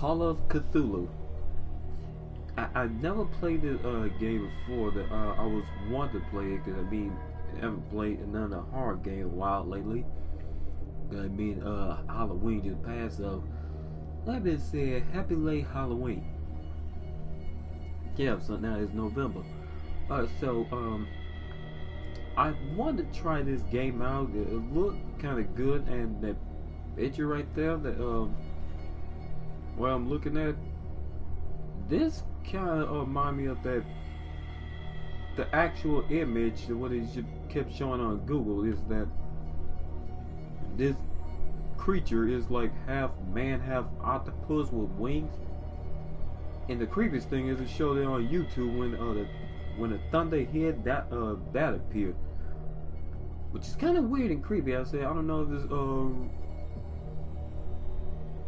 Call of Cthulhu. I never played this game before. That I was wanting to play it because I mean I haven't played another horror game in a while lately. I mean Halloween just passed, so that being said, happy late Halloween. Yeah, so now it's November. So I wanted to try this game out. It looked kind of good, and that picture right there, that where I'm looking at, this kind of remind me of that. The actual image, what it kept showing on Google, is that this creature is like half man, half octopus with wings. And the creepiest thing is it showed it on YouTube when the thunder hit, that appeared, which is kind of weird and creepy. I said I don't know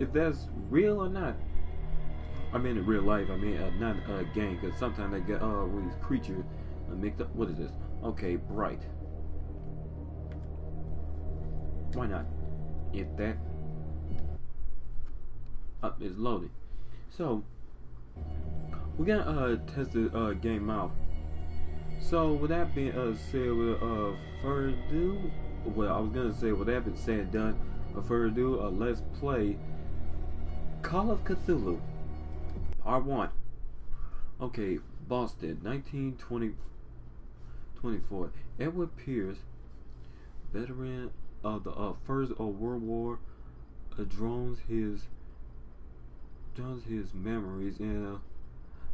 if that's real or not. I mean in real life. I mean not a game, because sometimes they get with these creatures mixed up. What is this? Okay, bright. Why not? If that up is loaded, so we're gonna test the game out. So with that being said, without further ado, well, I was gonna say with that being said and done, without further ado, let's play Call of Cthulhu Part 1. Okay, Boston, 1924. Edward Pierce, veteran of the First World War, drones his memories in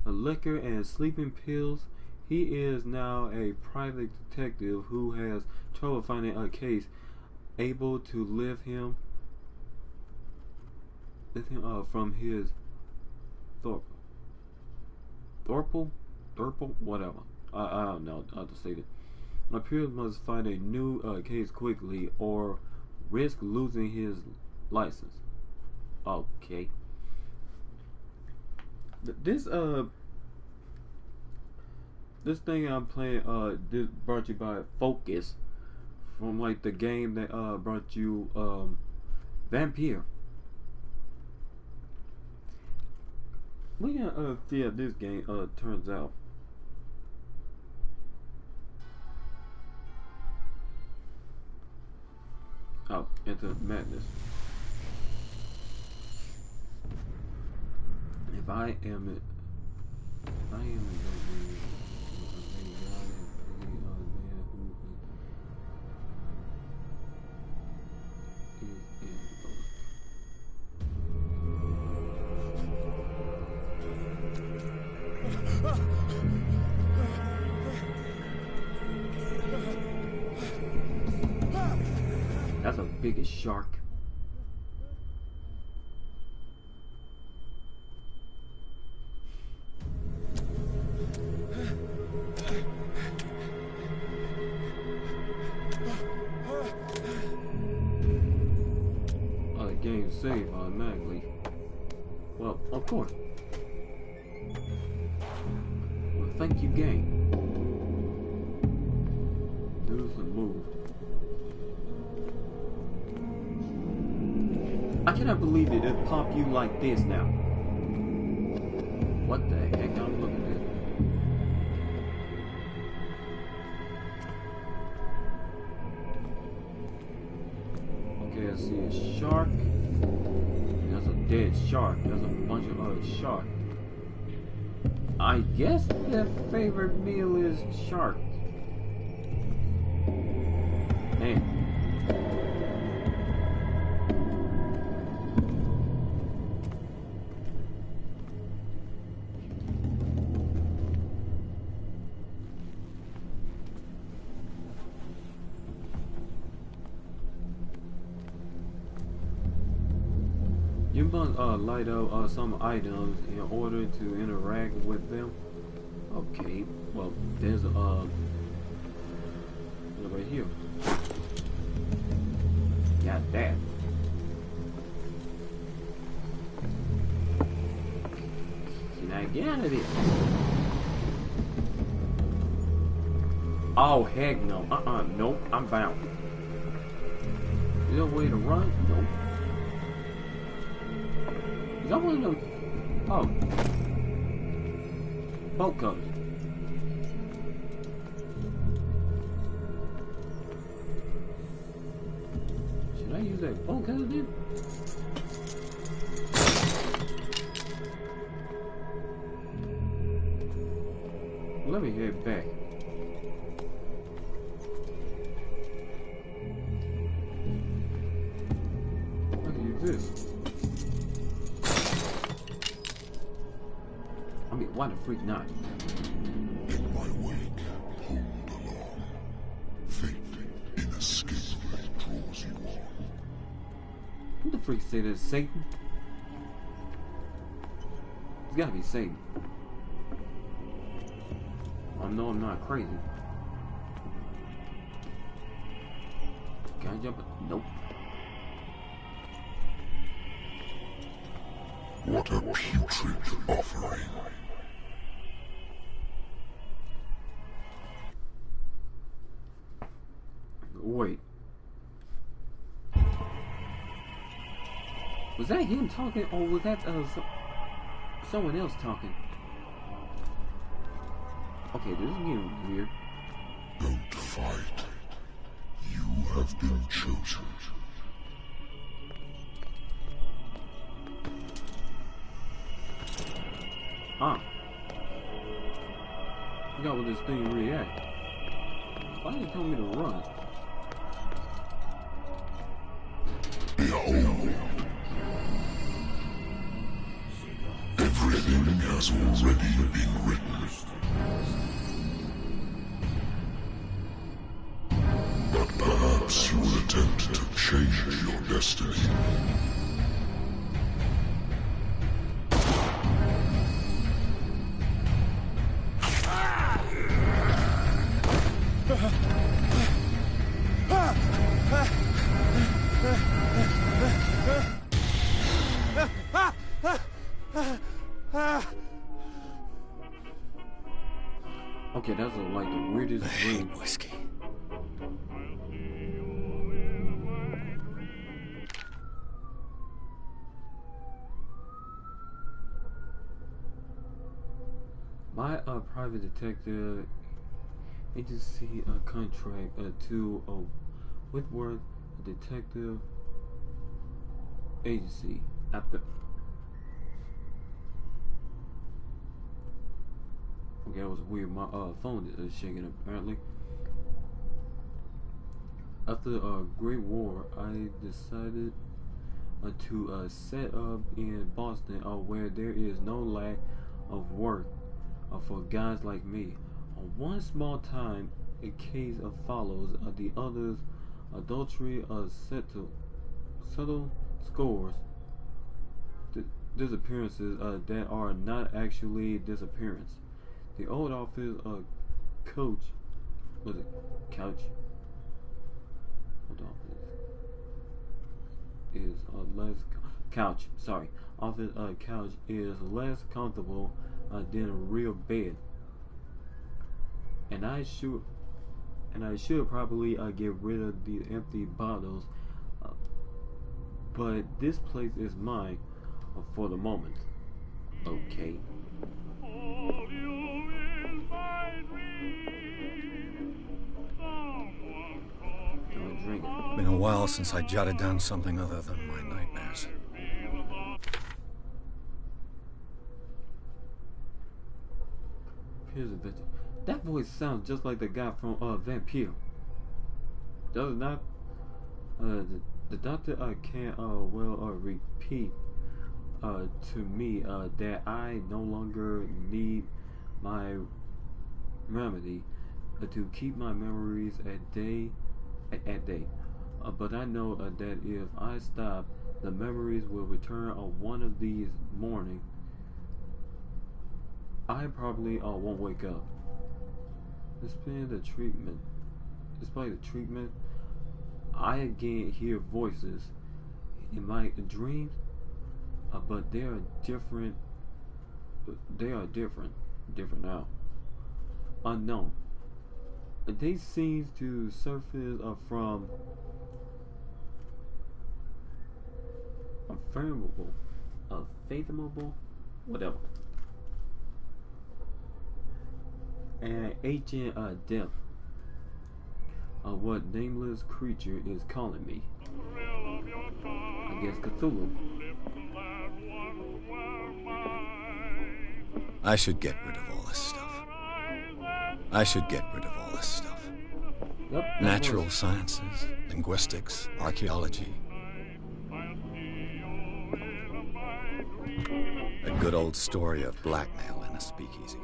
liquor and sleeping pills. He is now a private detective who has trouble finding a case able to lift him from his Thorple, whatever. I don't know how to say it. Pierce must find a new case quickly or risk losing his license. Okay. This thing I'm playing this brought you by Focus, from like the game that brought you Vampire. We're gonna see how this game turns out. Oh, into madness. If I am it, I am it. That's the biggest shark. Oh, the game saved automatically. Well, of course. Well, thank you, game. News and moved. I cannot believe it popped you like this now. What the heck? I'm looking at. Okay, I see a shark. That's a dead shark. There's a bunch of other sharks. I guess their favorite meal is shark. Man. You must light up some items in order to interact with them. Okay, well, there's a right here. Got that. Can I get out of this? Oh heck no! Nope. I'm bound. Is there a way to run? Nope. I want to know. Oh. Bolt cutters. Should I use that bolt cutter then? Let me head back. I can use this. I mean, why the freak not? In my wake, hold along. Fate inescapably draws you on. Who the freak said it's Satan? It's gotta be Satan. I know I'm not crazy. Can I jump it? Nope. What a putrid offering. Wait. Was that him talking, or was that someone else talking? Okay, this is getting weird. Don't fight. You have been chosen. Ah. I forgot what this thing react. Why did you tell me to run? Behold. Everything has already been written. But perhaps you will attempt to change your destiny. Okay, that's like the weirdest dream. Whiskey. My private detective agency contract to Whitworth Detective Agency after. Okay, that was weird. My phone is shaking apparently. After the Great War, I decided to set up in Boston, where there is no lack of work for guys like me. One small time, a case follows the others. Adultery, subtle scores, disappearances that are not actually disappearance. The old office coach, was it couch? Old office is less couch. Sorry, office couch is less comfortable than a real bed, and I should probably get rid of the empty bottles. But this place is mine for the moment. Okay. Drink it. Been a while since I jotted down something other than my nightmares. Here's a picture. That voice sounds just like the guy from Vampire. Does it not? The doctor can't repeat to me that I no longer need my remedy to keep my memories at day. But I know that if I stop, the memories will return on one of these mornings. I probably won't wake up. Despite the treatment, I again hear voices in my dreams, but they are different. Different now. Unknown. They seem to surface from unfathomable fathomable, whatever. And Ancient Death. What nameless creature is calling me? I guess Cthulhu. I should get rid of all this stuff. I should get rid of all this stuff. Yep, Natural sciences, linguistics, archaeology. A good old story of blackmail in a speakeasy.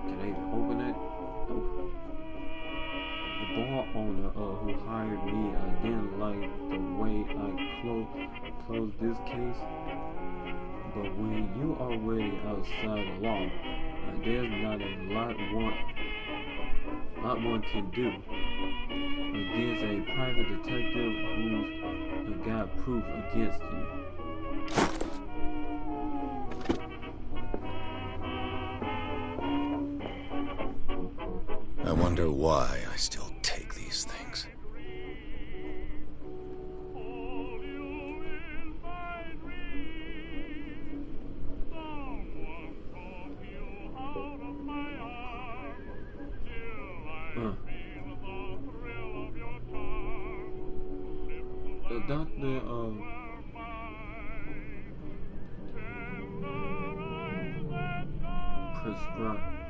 Can I even open it? Nope. The bar owner who hired me didn't like the way I closed this case. But when you already outside the law, there's not a lot one can do against a private detective who's got proof against you. I wonder why I still take these things. The doctor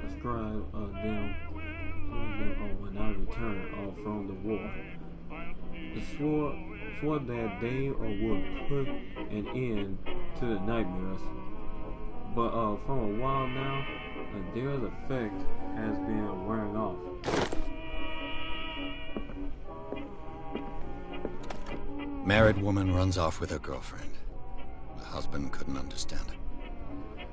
prescribe them when I returned from the war. Swore that they would put an end to the nightmares. But for a while now, their effect has been wearing off. Married woman runs off with her girlfriend. The husband couldn't understand it.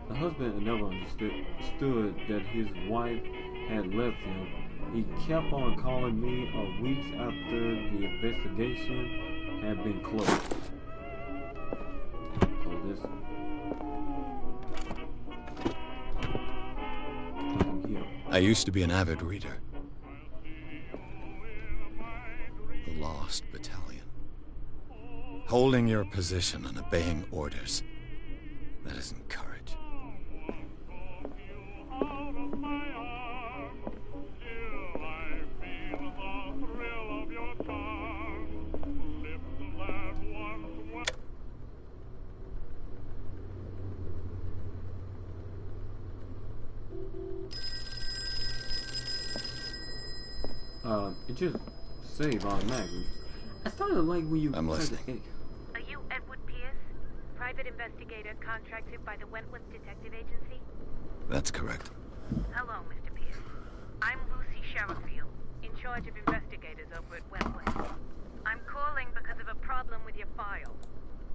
The husband never understood that his wife had left him. He kept on calling me weeks after the investigation had been closed. Close this. Here. I used to be an avid reader. The Lost Battalion. Holding your position and obeying orders. That isn't courage. It just saved automatically. I started like when you. I'm listening. Are you Edward Pierce, private investigator contracted by the Wentworth Detective Agency? That's correct. Hello, Mr. Pierce. I'm Lucy Sherrifield, in charge of investigators over at Wentworth. I'm calling because of a problem with your file.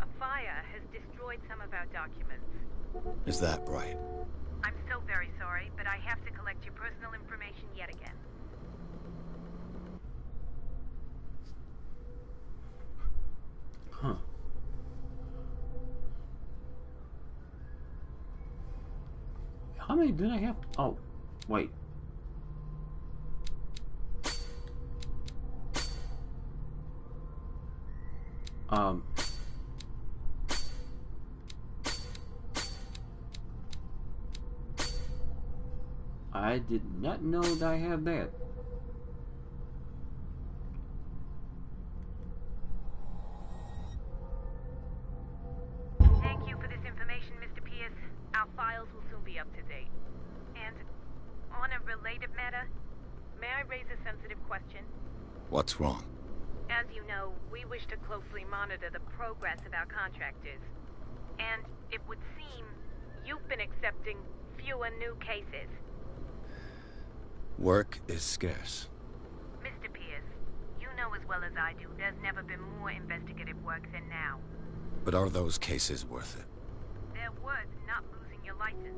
A fire has destroyed some of our documents. Is that right? I'm so very sorry, but I have to collect your personal information yet again. Huh. How many did I have? Oh, wait. I did not know that I had that. Thank you for this information, Mr. Pierce. Our files will soon be up to date. And on a related matter, may I raise a sensitive question? What's wrong? As you know, we wish to closely monitor the progress of our contractors. And it would seem you've been accepting fewer new cases. Work is scarce. Mr. Pierce, you know as well as I do, there's never been more investigative work than now. But are those cases worth it? They're worth not losing your license.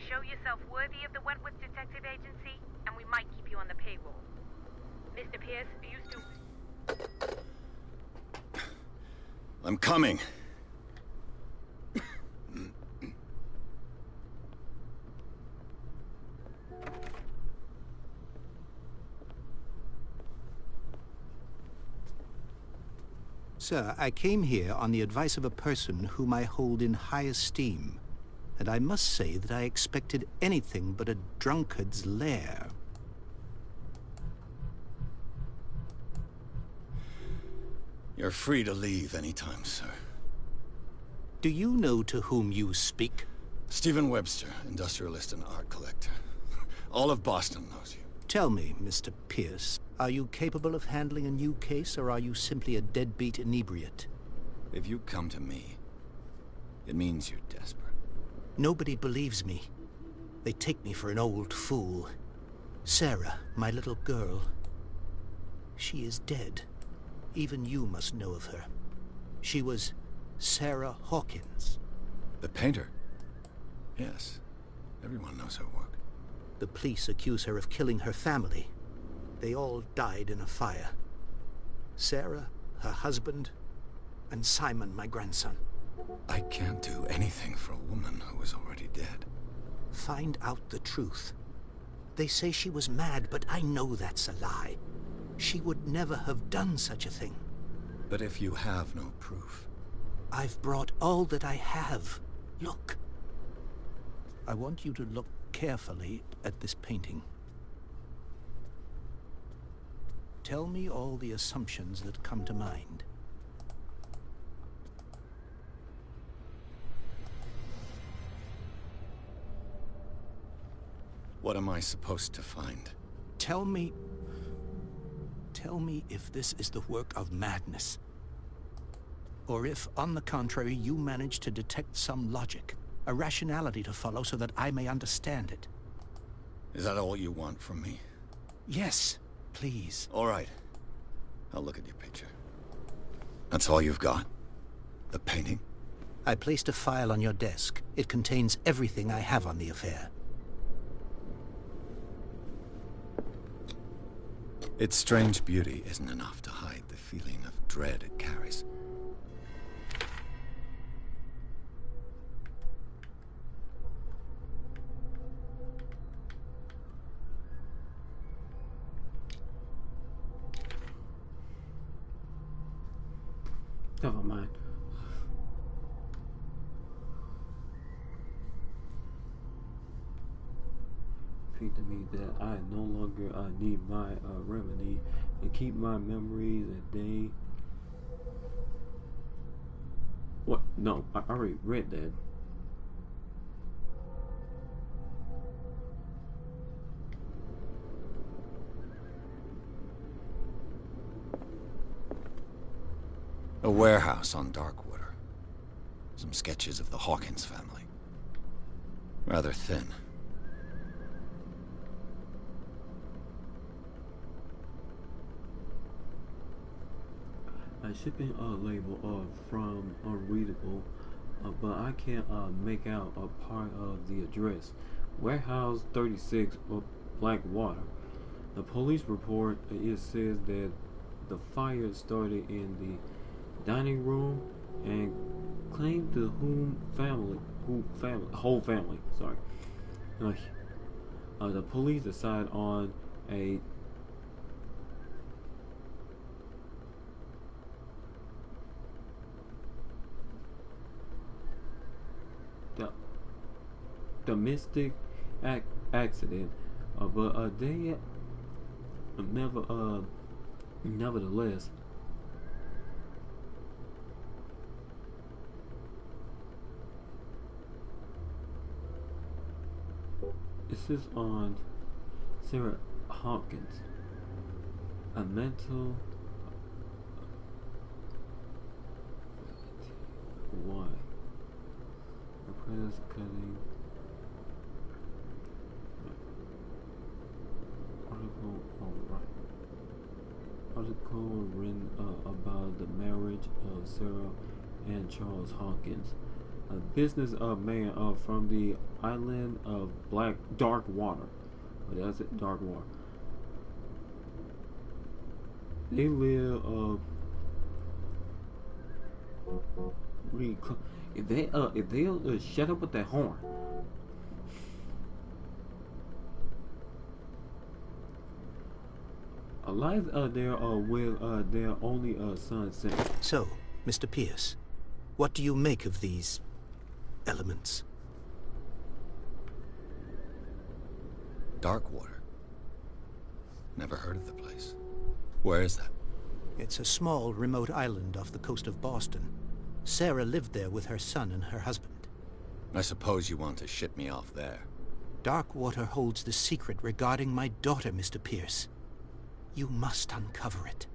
Show yourself worthy of the Wentworth Detective Agency, and we might keep you on the payroll. Mr. Pierce, are you still... I'm coming. Sir, I came here on the advice of a person whom I hold in high esteem, and I must say that I expected anything but a drunkard's lair. You're free to leave anytime, sir. Do you know to whom you speak? Stephen Webster, industrialist and art collector. All of Boston knows you. Tell me, Mr. Pierce, are you capable of handling a new case, or are you simply a deadbeat inebriate? If you come to me, it means you're desperate. Nobody believes me. They take me for an old fool. Sarah, my little girl, she is dead. Even you must know of her. She was Sarah Hawkins. The painter? Yes. Everyone knows her work. The police accuse her of killing her family. They all died in a fire. Sarah, her husband, and Simon, my grandson. I can't do anything for a woman who is already dead. Find out the truth. They say she was mad, but I know that's a lie. She would never have done such a thing. But if you have no proof... I've brought all that I have. Look. I want you to look carefully at this painting. Tell me all the assumptions that come to mind. What am I supposed to find? Tell me if this is the work of madness. Or if, on the contrary, you manage to detect some logic, a rationality to follow so that I may understand it. Is that all you want from me? Yes, please. All right. I'll look at your picture. That's all you've got? The painting? I placed a file on your desk. It contains everything I have on the affair. Its strange beauty isn't enough to hide the feeling of dread it carries. Never mind. Appeared to me that I no longer need my remedy and keep my memories at day. What? No, I already read that. A warehouse on Darkwater. Some sketches of the Hawkins family. Rather thin. A shipping label from unreadable, but I can't make out a part of the address. Warehouse 36, Blackwater. The police report it says that the fire started in the dining room and claimed the whole family. Sorry. The police decide on a domestic accident, but they nevertheless this is on Sarah Hawkins, a mental why a press cutting article written about the marriage of Sarah and Charles Hawkins, a business man from the island of Darkwater. What is it? Darkwater. They live really close. If they shut up with that horn. A lies there with their only son sent. So, Mr. Pierce, what do you make of these elements? Darkwater. Never heard of the place. Where is that? It's a small, remote island off the coast of Boston. Sarah lived there with her son and her husband. I suppose you want to ship me off there. Darkwater holds the secret regarding my daughter, Mr. Pierce. You must uncover it.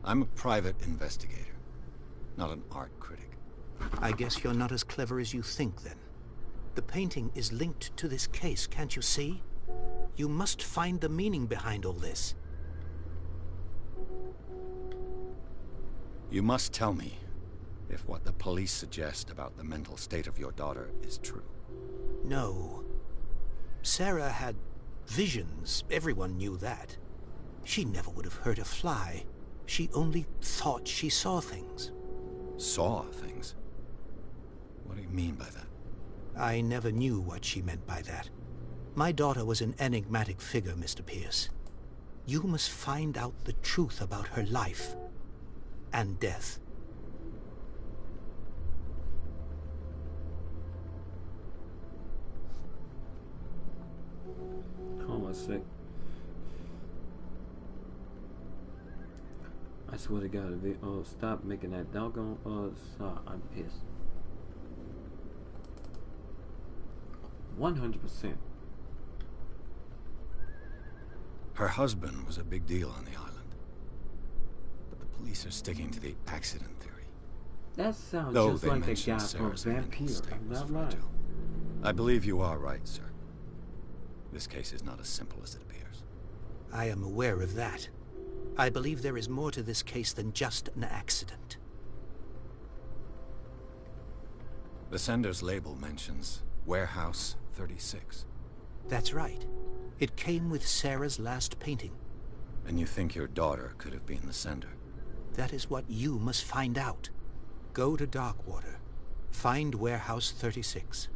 I'm a private investigator, not an art critic. I guess you're not as clever as you think, then. The painting is linked to this case, can't you see? You must find the meaning behind all this. You must tell me if what the police suggest about the mental state of your daughter is true. No. Sarah had visions. Everyone knew that. She never would have hurt a fly. She only thought she saw things. Saw things? What do you mean by that? I never knew what she meant by that. My daughter was an enigmatic figure, Mr. Pierce. You must find out the truth about her life and death. Hold on a sec. I swear to God, if they stop making that doggone I'm pissed. 100%. Her husband was a big deal on the island. But the police are sticking to the accident theory. That sounds Though just they like the mentioned guy from Sarah's mental Vampire. state I'm was not lying. fragile. I believe you are right, sir. This case is not as simple as it appears. I am aware of that. I believe there is more to this case than just an accident. The sender's label mentions Warehouse 36. That's right. It came with Sarah's last painting. And you think your daughter could have been the sender? That is what you must find out. Go to Darkwater. Find Warehouse 36.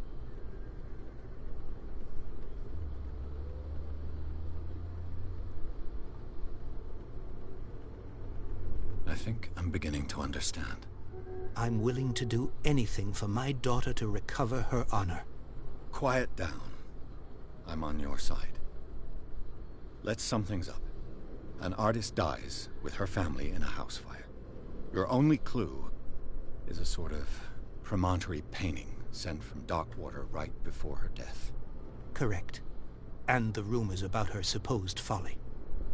I think I'm beginning to understand. I'm willing to do anything for my daughter to recover her honor. Quiet down. I'm on your side. Let's sum things up. An artist dies with her family in a house fire. Your only clue is a sort of promontory painting sent from Darkwater right before her death. Correct. And the rumors about her supposed folly.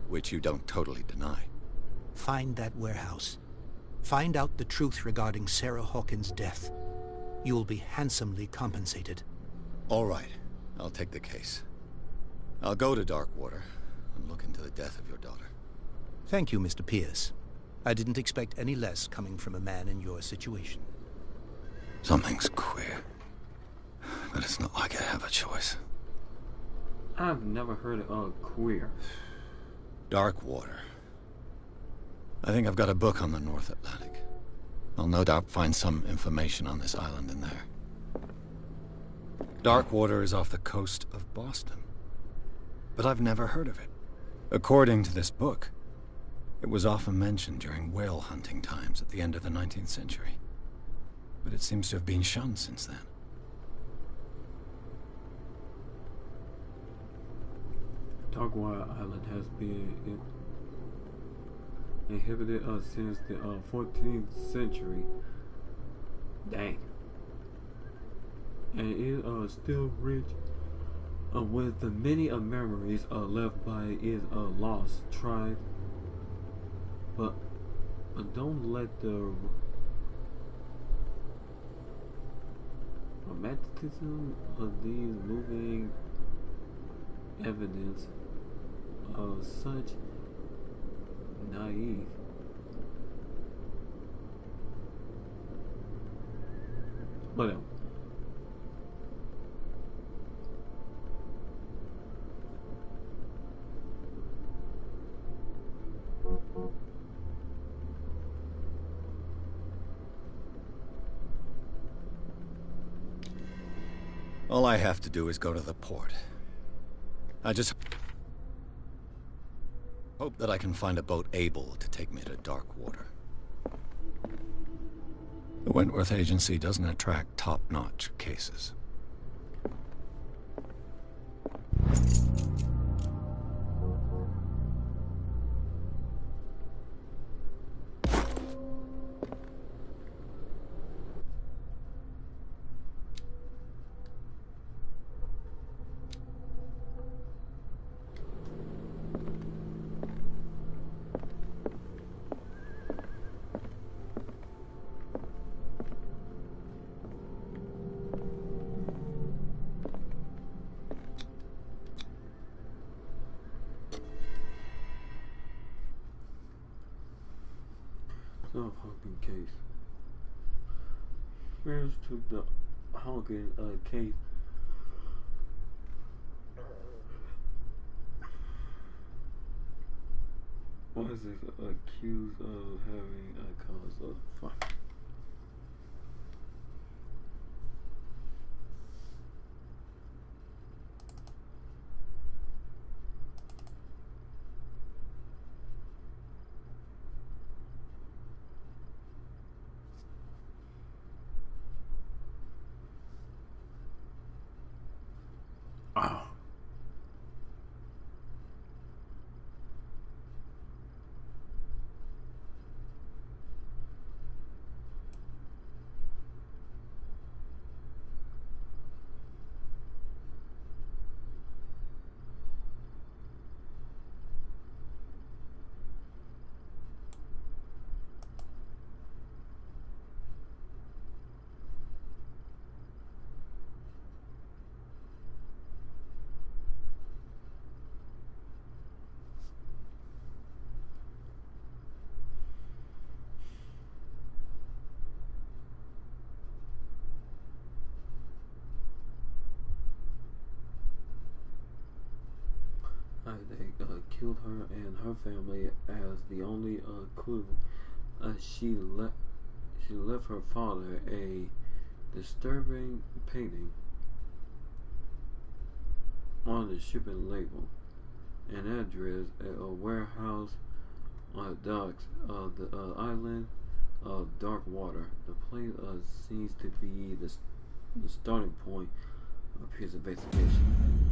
Which you don't totally deny. Find that warehouse. Find out the truth regarding Sarah Hawkins' death. You'll be handsomely compensated. All right. I'll take the case. I'll go to Darkwater and look into the death of your daughter. Thank you, Mr. Pierce. I didn't expect any less coming from a man in your situation. Something's queer. But it's not like I have a choice. I've never heard of queer. Darkwater. I think I've got a book on the North Atlantic. I'll no doubt find some information on this island in there. Darkwater is off the coast of Boston. But I've never heard of it. According to this book, it was often mentioned during whale hunting times at the end of the 19th century. But it seems to have been shunned since then. Darkwater Island has been inhabited since the 14th century. Dang. And it is still rich with the many memories left by its lost tribe. But don't let the romanticism of these moving evidence of such naive. Whatever. All I have to do is go to the port. I just hope that I can find a boat able to take me to dark water. The Wentworth Agency doesn't attract top-notch cases. So, Hawking case. Where's to the Hawking case? Was it accused of having a cause of fire? Oh. They killed her and her family as the only clue. She left her father a disturbing painting on the shipping label, an address at a warehouse on the docks of the island of dark water. The place seems to be the starting point of his investigation.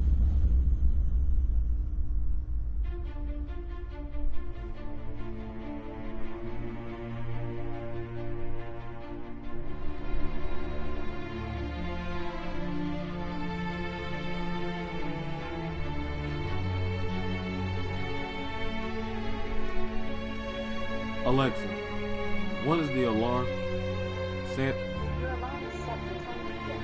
Alexa, what is the alarm? Set. Your alarm is set for 10 p.m.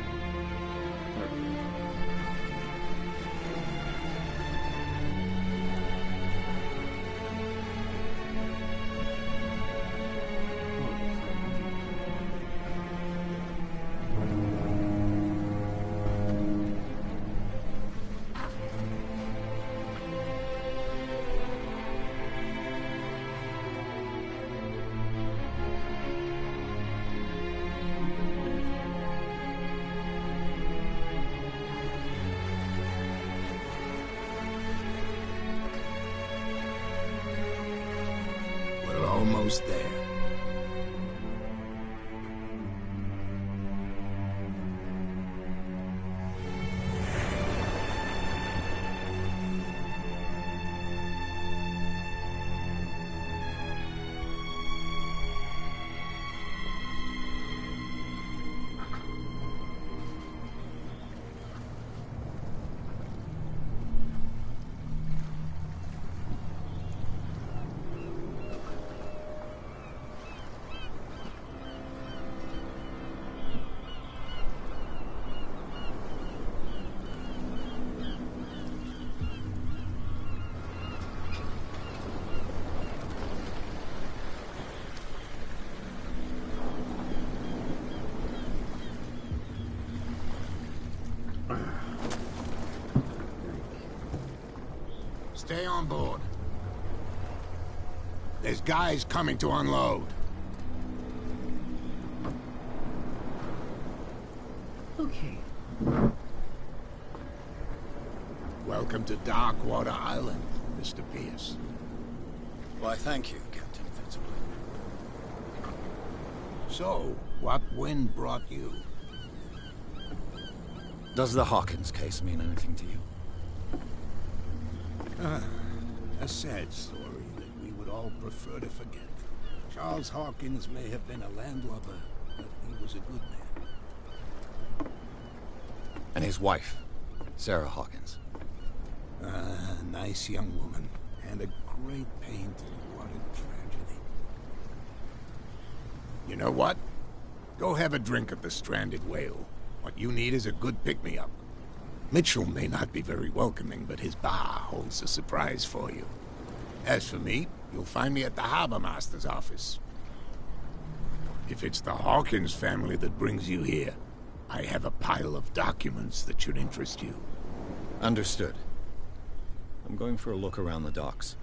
Almost there. Stay on board. There's guys coming to unload. Okay. Welcome to Darkwater Island, Mr. Pierce. Why, thank you, Captain Fitzroy. So, what wind brought you? Does the Hawkins case mean anything to you? A sad story that we would all prefer to forget. Charles Hawkins may have been a landlubber, but he was a good man. And his wife, Sarah Hawkins. A nice young woman, and a great pain to what a tragedy. You know what? Go have a drink at the Stranded Whale. What you need is a good pick-me-up. Mitchell may not be very welcoming, but his bar holds a surprise for you. As for me, you'll find me at the Harbor Master's office. If it's the Hawkins family that brings you here, I have a pile of documents that should interest you. Understood. I'm going for a look around the docks.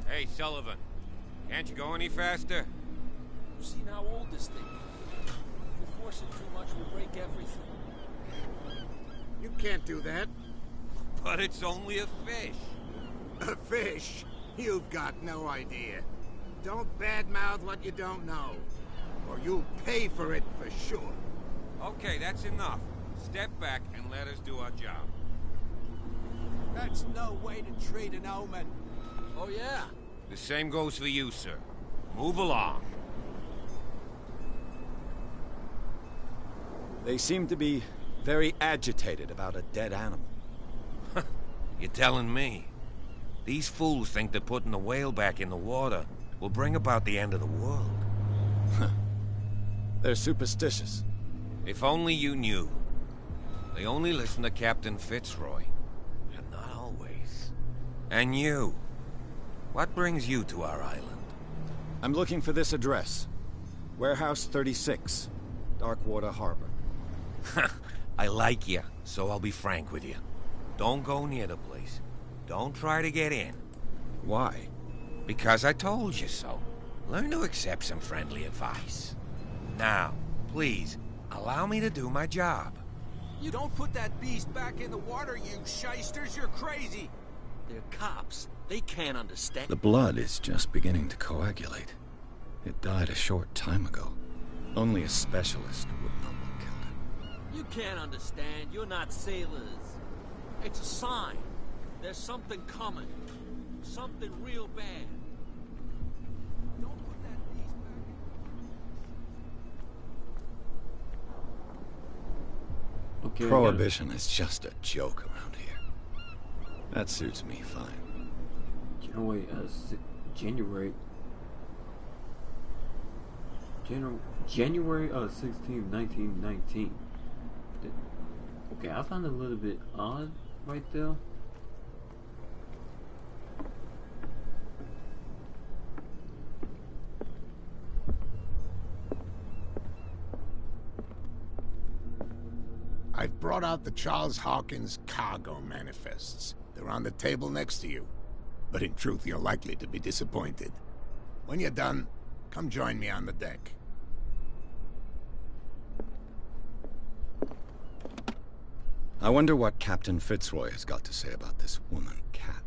Hey, Sullivan. Can't you go any faster? You've seen how old this thing is. If we force it too much, we'll break everything. You can't do that. But it's only a fish. A fish? You've got no idea. Don't badmouth what you don't know, or you'll pay for it for sure. Okay, that's enough. Step back and let us do our job. That's no way to treat an omen. Oh, yeah? The same goes for you, sir. Move along. They seem to be very agitated about a dead animal. You're telling me? These fools think that putting the whale back in the water will bring about the end of the world. They're superstitious. If only you knew. They only listen to Captain Fitzroy. And not always. And you. What brings you to our island? I'm looking for this address. Warehouse 36, Darkwater Harbor. I like you, so I'll be frank with you. Don't go near the place. Don't try to get in. Why? Because I told you so. Learn to accept some friendly advice. Now, please, allow me to do my job. You don't put that beast back in the water, you shysters. You're crazy. They're cops. They can't understand. The blood is just beginning to coagulate. It died a short time ago. Only a specialist would know what killed it. You can't understand. You're not sailors. It's a sign. There's something coming. Something real bad. Don't put that beast back in. Okay. Prohibition is just a joke around here. That suits me fine. January, January 16, 1919. Okay, I found it a little bit odd right there. I've brought out the Charles Hawkins cargo manifests. They're on the table next to you. But in truth, you're likely to be disappointed. When you're done, come join me on the deck. I wonder what Captain Fitzroy has got to say about this woman, Cat.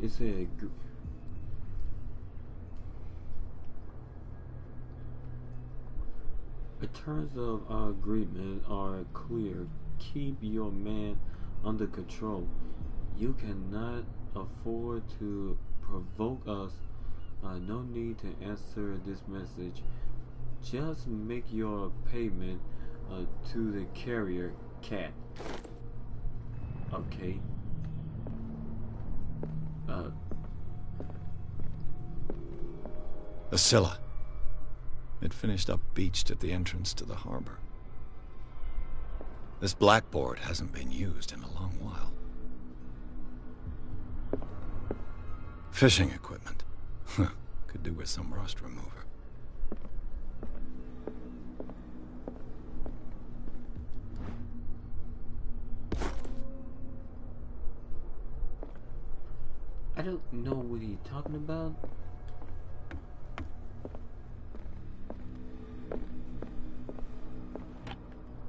It said, The terms of our agreement are clear. Keep your man under control. You cannot afford to provoke us. No need to answer this message. Just make your payment to the carrier cat. Okay. The Scylla. It finished up beached at the entrance to the harbor. This blackboard hasn't been used in a long while. Fishing equipment. Could do with some rust remover. I don't know what he's talking about.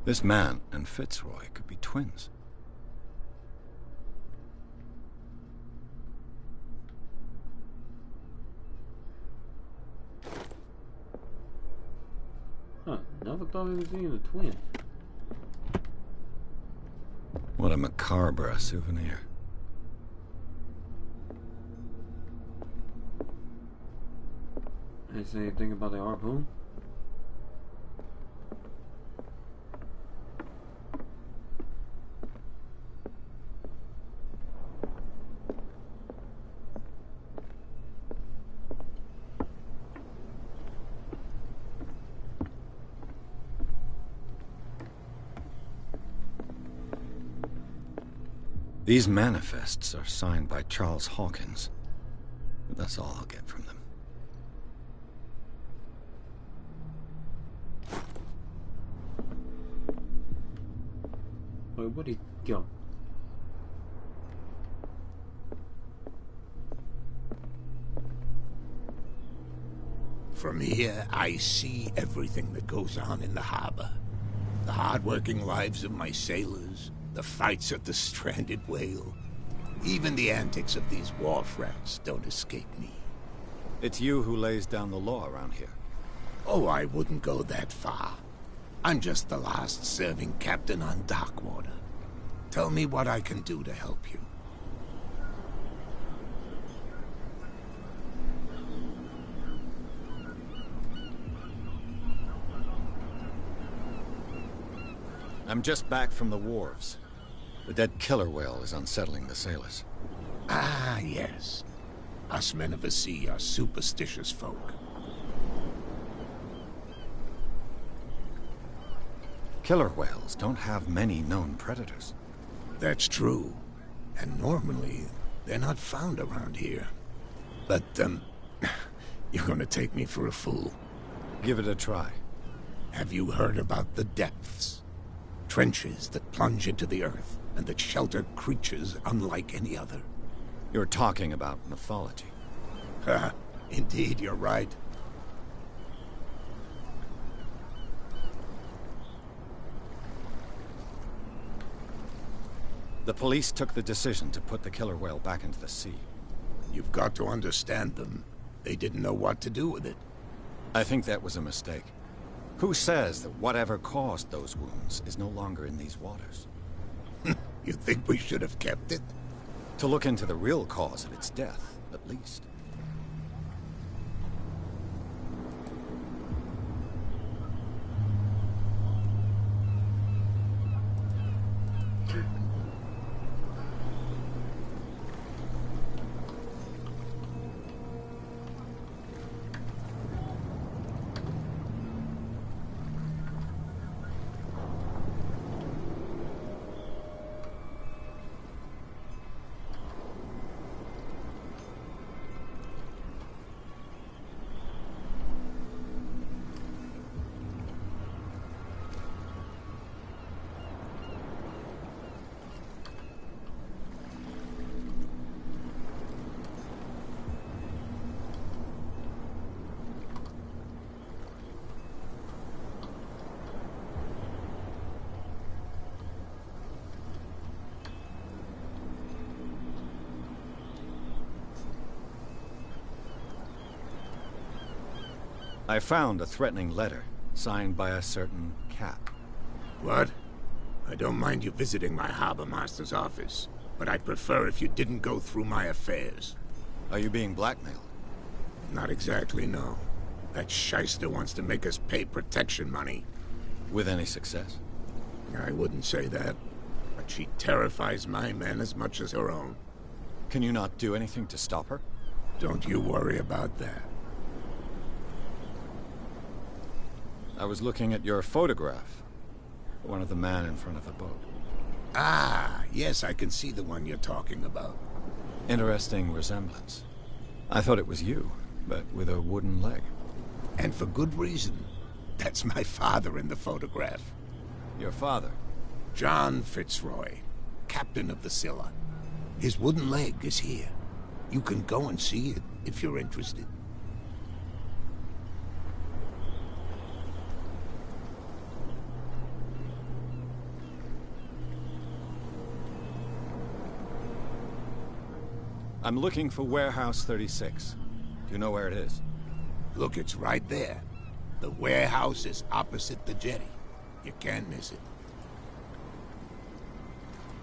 This man and Fitzroy could be twins. Huh, never thought he was even a twin. What a macabre souvenir. Ain't say anything about the harpoon? These manifests are signed by Charles Hawkins, but that's all I'll get from them. Wait, where'd he go? From here, I see everything that goes on in the harbor. The hard-working lives of my sailors, the fights of the stranded whale. Even the antics of these wharf rats don't escape me. It's you who lays down the law around here. Oh, I wouldn't go that far. I'm just the last serving captain on Darkwater. Tell me what I can do to help you. I'm just back from the wharves. The dead killer whale is unsettling the sailors. Ah, yes. Us men of the sea are superstitious folk. Killer whales don't have many known predators. That's true. And normally, they're not found around here. But, you're gonna take me for a fool. Give it a try. Have you heard about the depths? Trenches that plunge into the earth, and that shelter creatures unlike any other. You're talking about mythology. Ha! Indeed, you're right. The police took the decision to put the killer whale back into the sea. You've got to understand them. They didn't know what to do with it. I think that was a mistake. Who says that whatever caused those wounds is no longer in these waters? You think we should have kept it? To look into the real cause of its death, at least. I found a threatening letter signed by a certain Cap. What? I don't mind you visiting my harbor master's office, but I'd prefer if you didn't go through my affairs. Are you being blackmailed? Not exactly, no. That shyster wants to make us pay protection money. With any success? I wouldn't say that, but she terrifies my men as much as her own. Can you not do anything to stop her? Don't you worry about that. I was looking at your photograph. One of the man in front of the boat. Ah, yes, I can see the one you're talking about. Interesting resemblance. I thought it was you, but with a wooden leg. And for good reason. That's my father in the photograph. Your father? John Fitzroy, captain of the Scylla. His wooden leg is here. You can go and see it if you're interested. I'm looking for Warehouse 36. Do you know where it is? Look, it's right there. The warehouse is opposite the jetty. You can't miss it.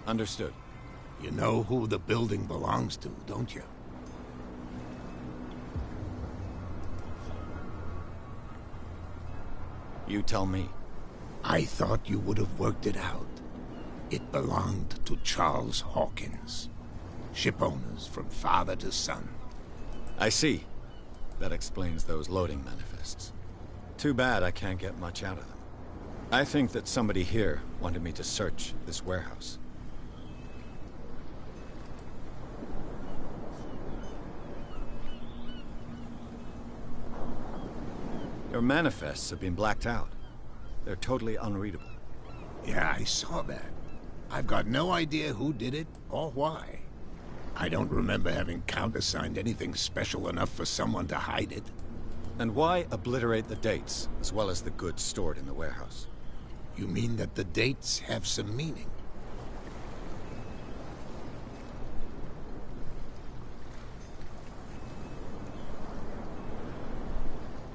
Understood. You know who the building belongs to, don't you? You tell me. I thought you would have worked it out. It belonged to Charles Hawkins. Ship owners from father to son. I see. That explains those loading manifests. Too bad I can't get much out of them. I think that somebody here wanted me to search this warehouse. Your manifests have been blacked out. They're totally unreadable. Yeah, I saw that. I've got no idea who did it or why. I don't remember having countersigned anything special enough for someone to hide it. And why obliterate the dates, as well as the goods stored in the warehouse? You mean that the dates have some meaning?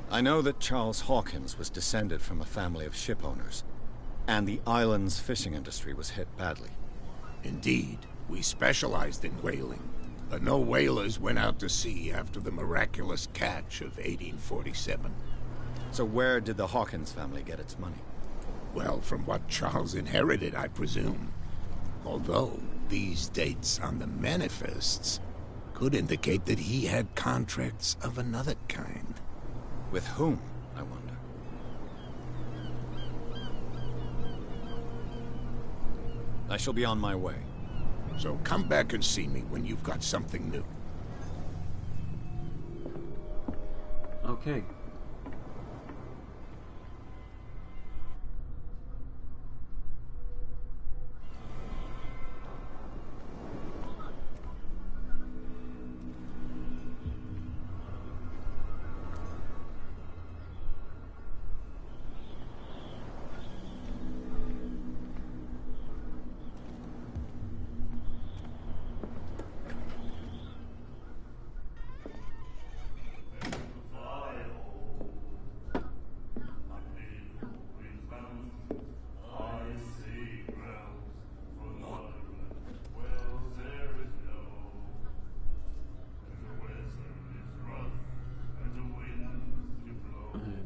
I know that Charles Hawkins was descended from a family of ship owners, and the island's fishing industry was hit badly. Indeed, we specialized in whaling, but no whalers went out to sea after the miraculous catch of 1847. So where did the Hawkins family get its money? Well, from what Charles inherited, I presume. Although, these dates on the manifests could indicate that he had contracts of another kind. With whom, I wonder? I shall be on my way. So come back and see me when you've got something new. Okay.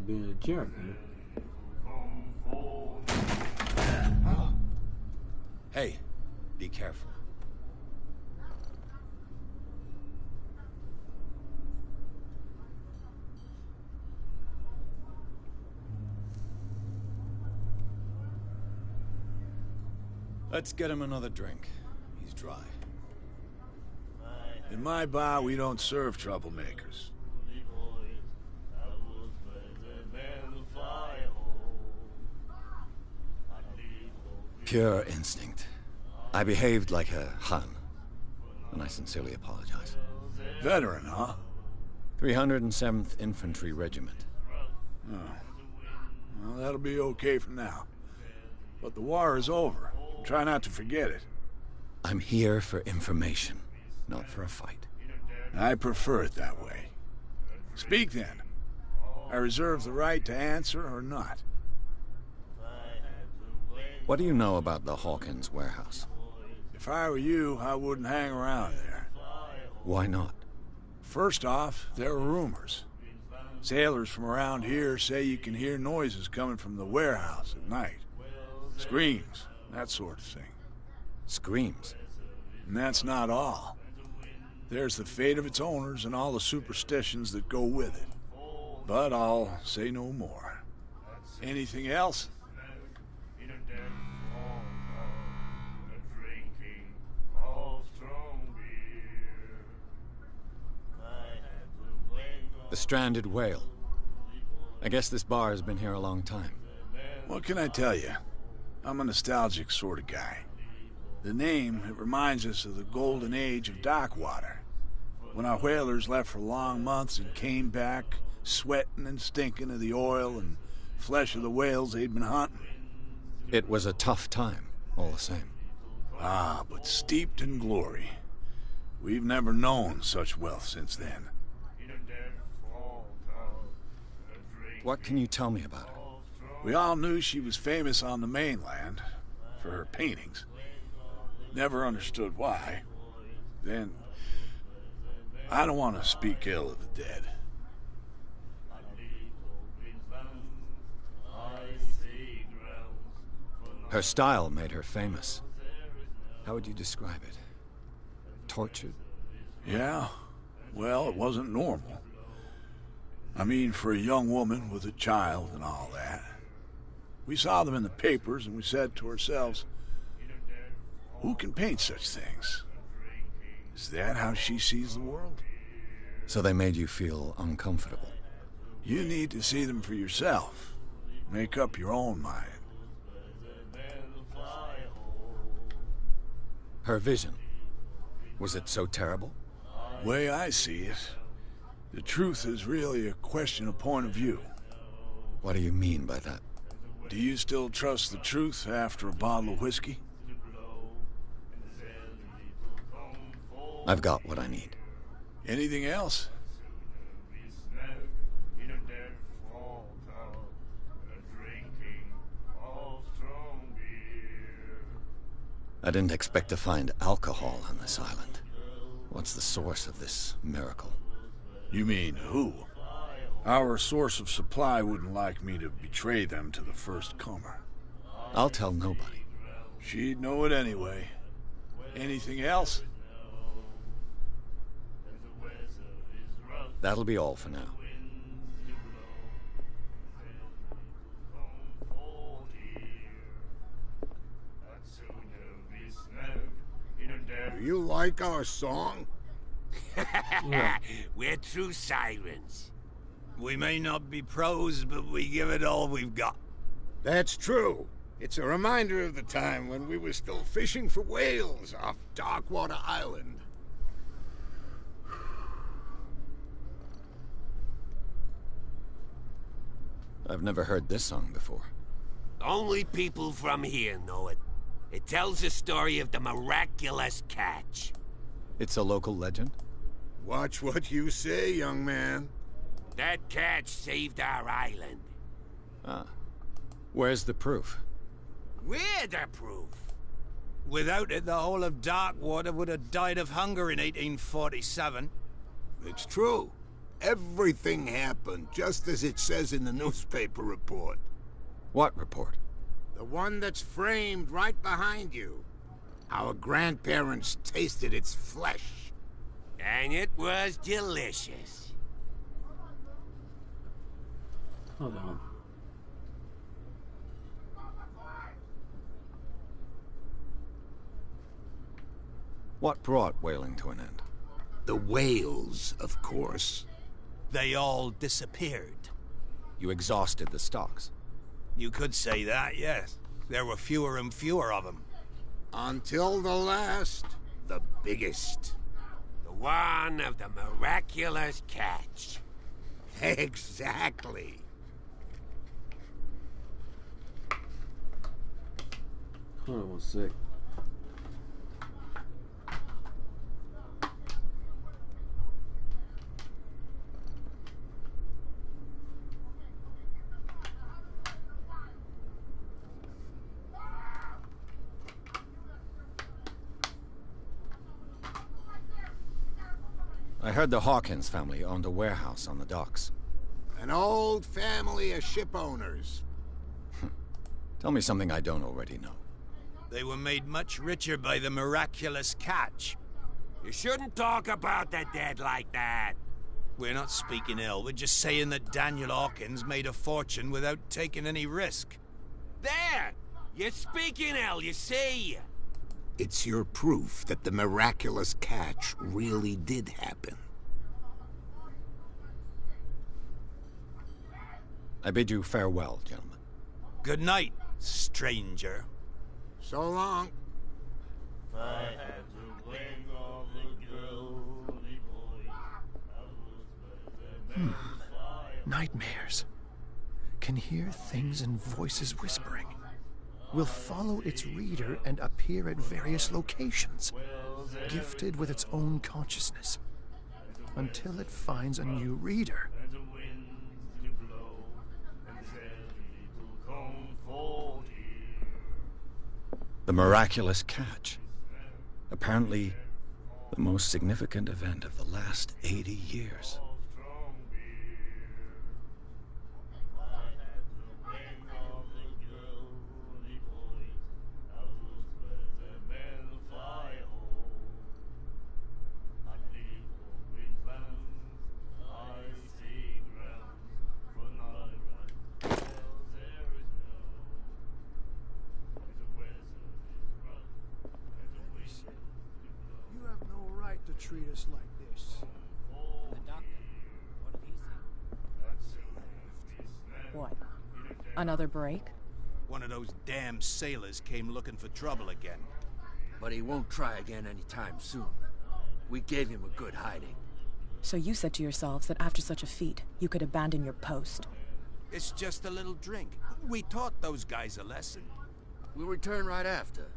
Being a jerk, man. Hey, be careful. Let's get him another drink. He's dry. In my bar, we don't serve troublemakers. Pure instinct. I behaved like a Hun, and I sincerely apologize. Veteran, huh? 307th Infantry Regiment. Oh. Well, that'll be okay for now. But the war is over. Try not to forget it. I'm here for information, not for a fight. I prefer it that way. Speak then. I reserve the right to answer or not. What do you know about the Hawkins warehouse? If I were you, I wouldn't hang around there. Why not? First off, there are rumors. Sailors from around here say you can hear noises coming from the warehouse at night. Screams, that sort of thing. Screams? And that's not all. There's the fate of its owners and all the superstitions that go with it. But I'll say no more. Anything else? The Stranded Whale. I guess this bar has been here a long time. What can I tell you? I'm a nostalgic sort of guy. The name, it reminds us of the golden age of dockwater. When our whalers left for long months and came back, sweating and stinking of the oil and flesh of the whales they'd been hunting. It was a tough time, all the same. Ah, but steeped in glory. We've never known such wealth since then. What can you tell me about her? We all knew she was famous on the mainland for her paintings. Never understood why. Then, I don't want to speak ill of the dead. Her style made her famous. How would you describe it? Tortured? Yeah, well, it wasn't normal. I mean, for a young woman with a child and all that. We saw them in the papers and we said to ourselves, who can paint such things? Is that how she sees the world? So they made you feel uncomfortable? You need to see them for yourself. Make up your own mind. Her vision. Was it so terrible? Way I see it, the truth is really a question of point of view. What do you mean by that? Do you still trust the truth after a bottle of whiskey? I've got what I need. Anything else? I didn't expect to find alcohol on this island. What's the source of this miracle? You mean who? Our source of supply wouldn't like me to betray them to the first comer. I'll tell nobody. She'd know it anyway. Anything else? That'll be all for now. Do you like our song? We're true sirens. We may not be pros, but we give it all we've got. That's true. It's a reminder of the time when we were still fishing for whales off Darkwater Island. I've never heard this song before. Only people from here know it. It tells the story of the miraculous catch. It's a local legend? Watch what you say, young man. That catch saved our island. Ah. Where's the proof? We're the proof. Without it, the whole of Darkwater would have died of hunger in 1847. It's true. Everything happened just as it says in the newspaper report. What report? The one that's framed right behind you. Our grandparents tasted its flesh. And it was delicious. Hold on. What brought whaling to an end? The whales, of course. They all disappeared. You exhausted the stocks. You could say that, yes. There were fewer and fewer of them. Until the last, the biggest. The one of the miraculous catch. Exactly. Hold on one sec. heard the Hawkins family owned a warehouse on the docks. An old family of ship owners. Tell me something I don't already know. They were made much richer by the miraculous catch. You shouldn't talk about the dead like that. We're not speaking ill, we're just saying that Daniel Hawkins made a fortune without taking any risk. There! You're speaking ill, you see? It's your proof that the miraculous catch really did happen. I bid you farewell, gentlemen. Good night, stranger. So long. Nightmares. Can hear things and voices whispering. Will follow its reader and appear at various locations, gifted with its own consciousness, until it finds a new reader. The miraculous catch. Apparently, the most significant event of the last 80 years. Treat us like this. The doctor, what did he say? What? Another break? One of those damn sailors came looking for trouble again. But he won't try again anytime soon. We gave him a good hiding. So you said to yourselves that after such a feat, you could abandon your post. It's just a little drink. We taught those guys a lesson. We'll return right after.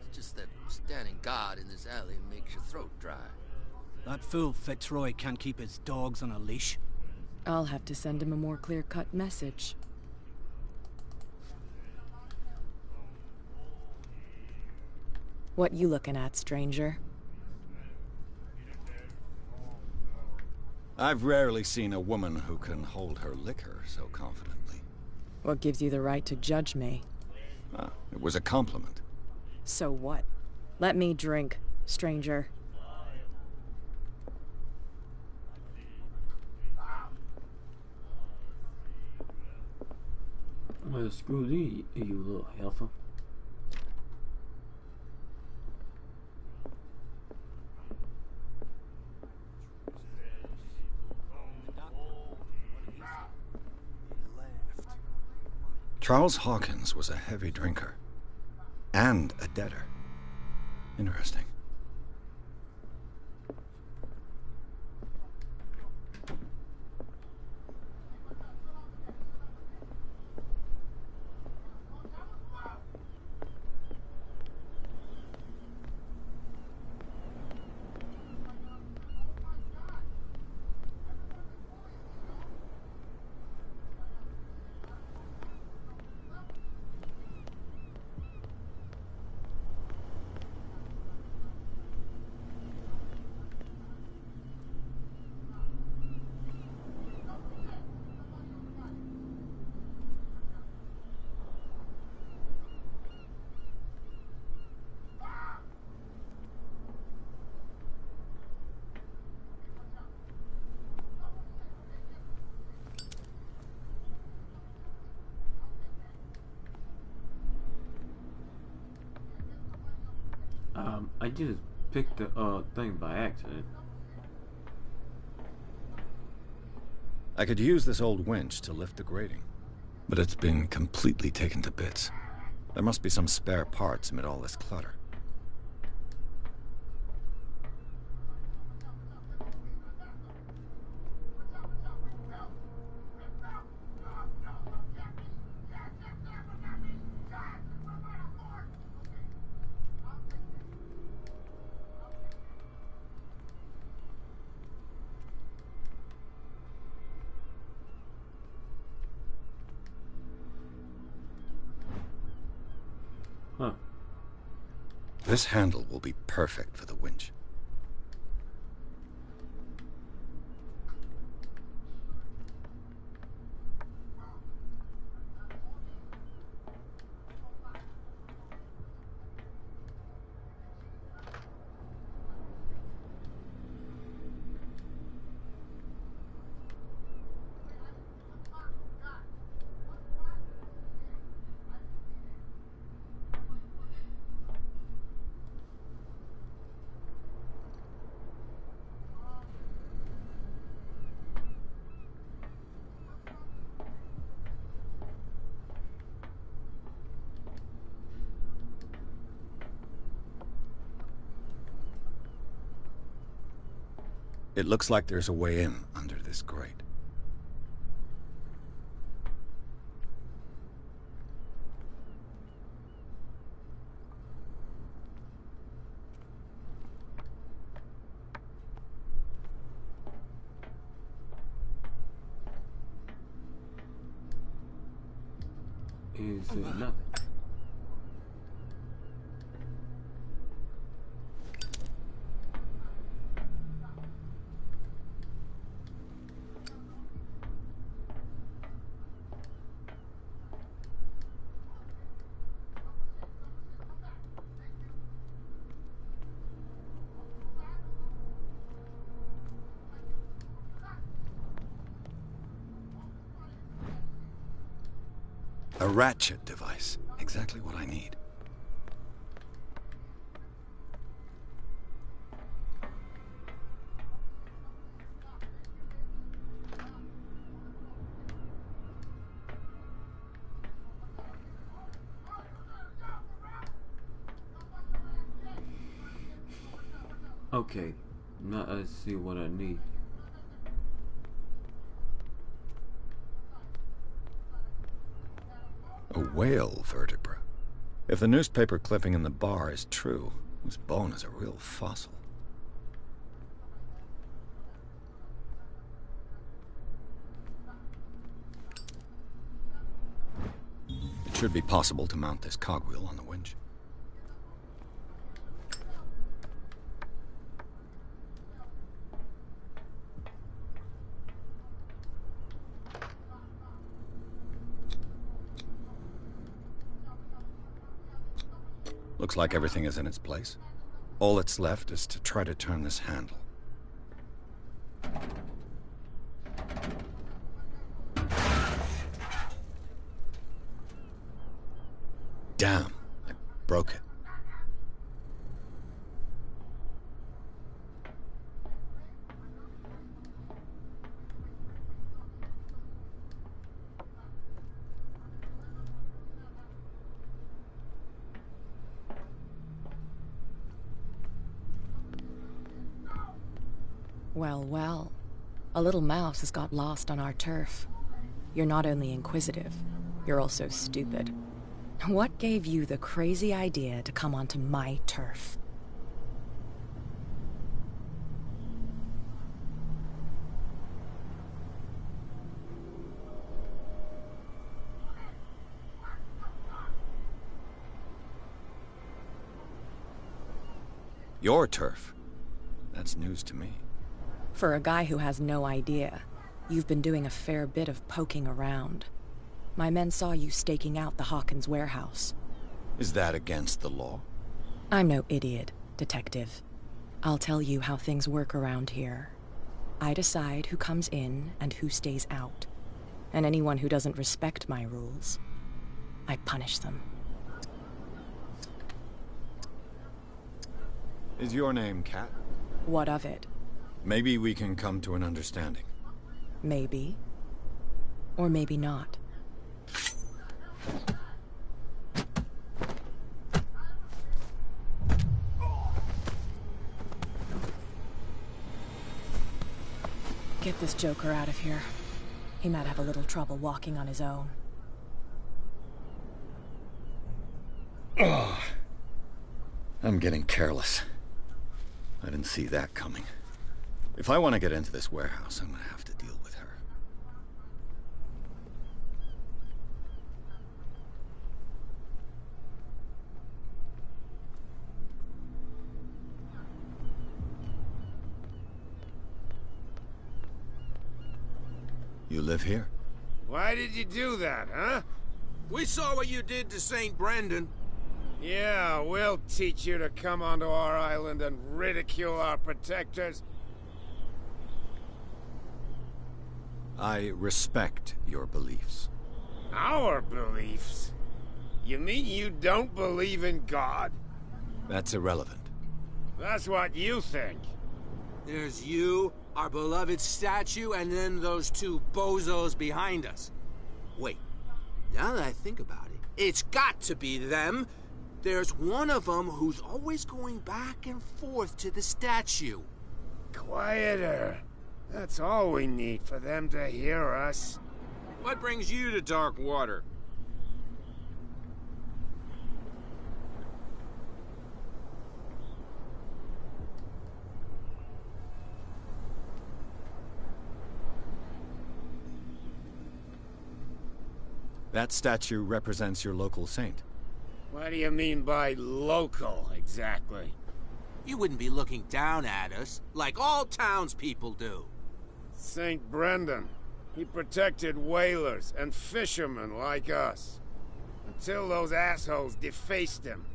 It's just that standing guard in this alley makes your throat dry. That fool Fitzroy can't keep his dogs on a leash. I'll have to send him a more clear-cut message. What you looking at, stranger? I've rarely seen a woman who can hold her liquor so confidently. What gives you the right to judge me? Ah, it was a compliment. So what? Let me drink, stranger. Well, screw thee, you little heifer. Charles Hawkins was a heavy drinker. And a debtor. Interesting. I just picked the thing by accident. I could use this old winch to lift the grating, but it's been completely taken to bits. There must be some spare parts amid all this clutter. Huh. This handle will be perfect for the winch. It looks like there's a way in under this grate. Is it nothing? A ratchet device. Exactly what I need. Okay, now let's see what I need. A whale vertebra. If the newspaper clipping in the bar is true, this bone is a real fossil. It should be possible to mount this cogwheel on the winch. Looks like everything is in its place. All that's left is to try to turn this handle. Damn, I broke it. Well, well. A little mouse has got lost on our turf. You're not only inquisitive, you're also stupid. What gave you the crazy idea to come onto my turf? Your turf? That's news to me. For a guy who has no idea, you've been doing a fair bit of poking around. My men saw you staking out the Hawkins warehouse. Is that against the law? I'm no idiot, Detective. I'll tell you how things work around here. I decide who comes in and who stays out. And anyone who doesn't respect my rules, I punish them. Is your name Cat? What of it? Maybe we can come to an understanding. Maybe. Or maybe not. Get this joker out of here. He might have a little trouble walking on his own. Oh, I'm getting careless. I didn't see that coming. If I want to get into this warehouse, I'm gonna have to deal with her. You live here? Why did you do that, huh? We saw what you did to St. Brendan. Yeah, we'll teach you to come onto our island and ridicule our protectors. I respect your beliefs. Our beliefs? You mean you don't believe in God? That's irrelevant. That's what you think. There's you, our beloved statue, and then those two bozos behind us. Wait, now that I think about it, it's got to be them. There's one of them who's always going back and forth to the statue. Quieter. That's all we need for them to hear us. What brings you to dark water? That statue represents your local saint. What do you mean by local, exactly? You wouldn't be looking down at us, like all townspeople do. St. Brendan. He protected whalers and fishermen like us. Until those assholes defaced him.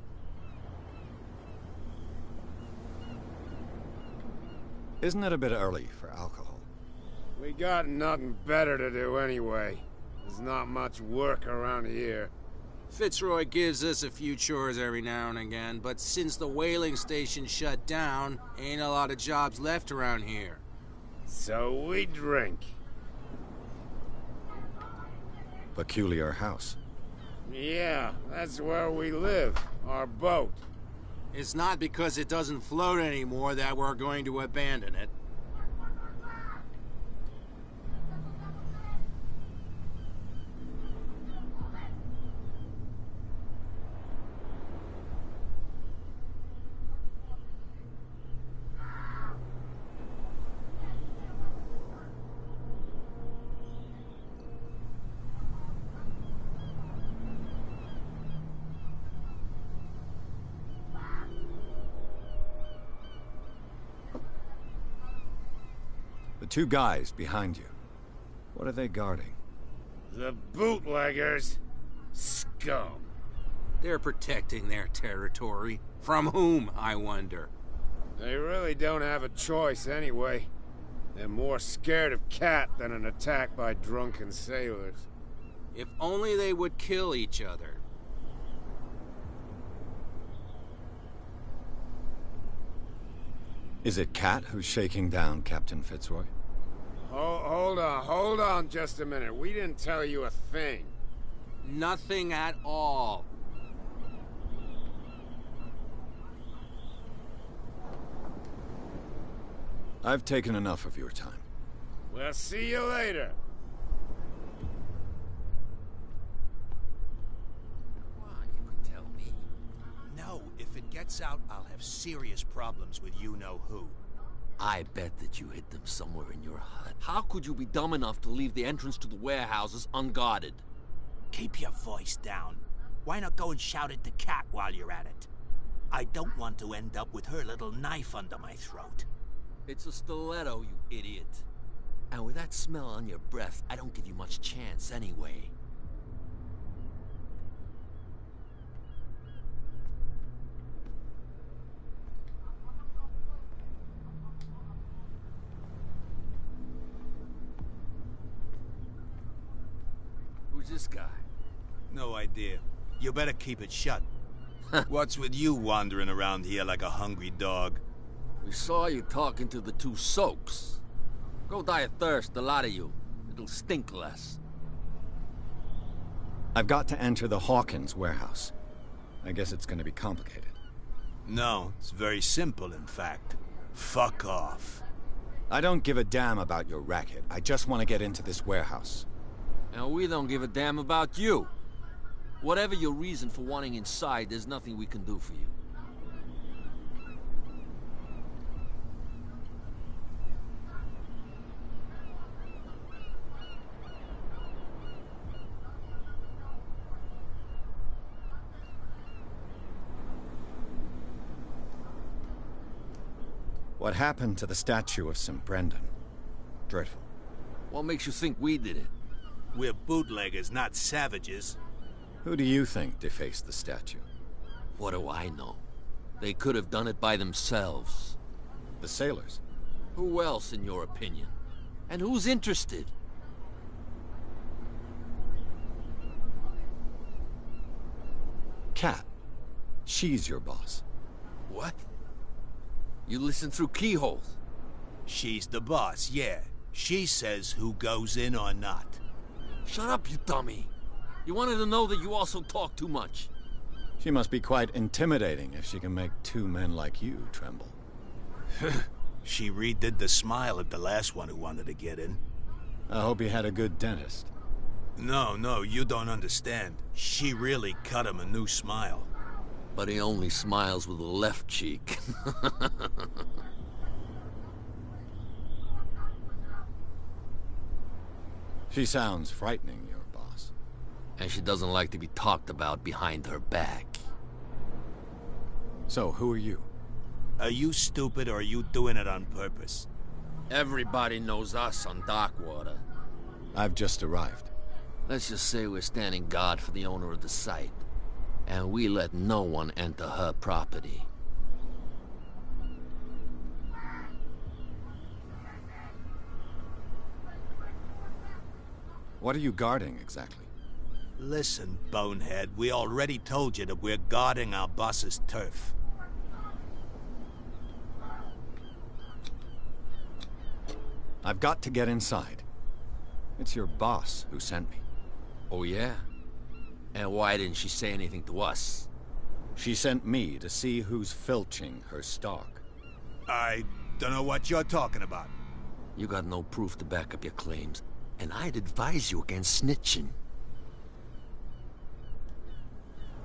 Isn't it a bit early for alcohol? We got nothing better to do anyway. There's not much work around here. Fitzroy gives us a few chores every now and again, but since the whaling station shut down, ain't a lot of jobs left around here. So we drink. Peculiar house. Yeah, that's where we live. Our boat. It's not because it doesn't float anymore that we're going to abandon it. The two guys behind you. What are they guarding? The bootleggers. Scum. They're protecting their territory. From whom, I wonder? They really don't have a choice anyway. They're more scared of Cat than an attack by drunken sailors. If only they would kill each other. Is it Cat who's shaking down Captain Fitzroy? Hold on just a minute. We didn't tell you a thing. Nothing at all. I've taken enough of your time. We'll see you later. You could tell me. No, if it gets out, I'll have serious problems with you-know-who. I bet that you hid them somewhere in your hut. How could you be dumb enough to leave the entrance to the warehouses unguarded? Keep your voice down. Why not go and shout at the cat while you're at it? I don't want to end up with her little knife under my throat. It's a stiletto, you idiot. And with that smell on your breath, I don't give you much chance anyway. Who's this guy? No idea. You better keep it shut. What's with you wandering around here like a hungry dog? We saw you talking to the two soaks. Go die of thirst, the lot of you. It'll stink less. I've got to enter the Hawkins warehouse. I guess it's gonna be complicated. No, it's very simple, in fact. Fuck off. I don't give a damn about your racket. I just want to get into this warehouse. And we don't give a damn about you. Whatever your reason for wanting inside, there's nothing we can do for you. What happened to the statue of St. Brendan? Dreadful. What makes you think we did it? We're bootleggers, not savages. Who do you think defaced the statue? What do I know? They could have done it by themselves. The sailors? Who else, in your opinion? And who's interested? Cat. She's your boss. What? You listen through keyholes? She's the boss, yeah. She says who goes in or not. Shut up, you dummy. You wanted to know that you also talk too much. She must be quite intimidating if she can make two men like you tremble. She redid the smile at the last one who wanted to get in. I hope he had a good dentist. No, you don't understand. She really cut him a new smile. But he only smiles with the left cheek. She sounds frightening, your boss. And she doesn't like to be talked about behind her back. So, who are you? Are you stupid or are you doing it on purpose? Everybody knows us on Darkwater. I've just arrived. Let's just say we're standing guard for the owner of the site. And we let no one enter her property. What are you guarding, exactly? Listen, bonehead, we already told you that we're guarding our boss's turf. I've got to get inside. It's your boss who sent me. Oh, yeah? And why didn't she say anything to us? She sent me to see who's filching her stock. I don't know what you're talking about. You got no proof to back up your claims, and I'd advise you against snitching.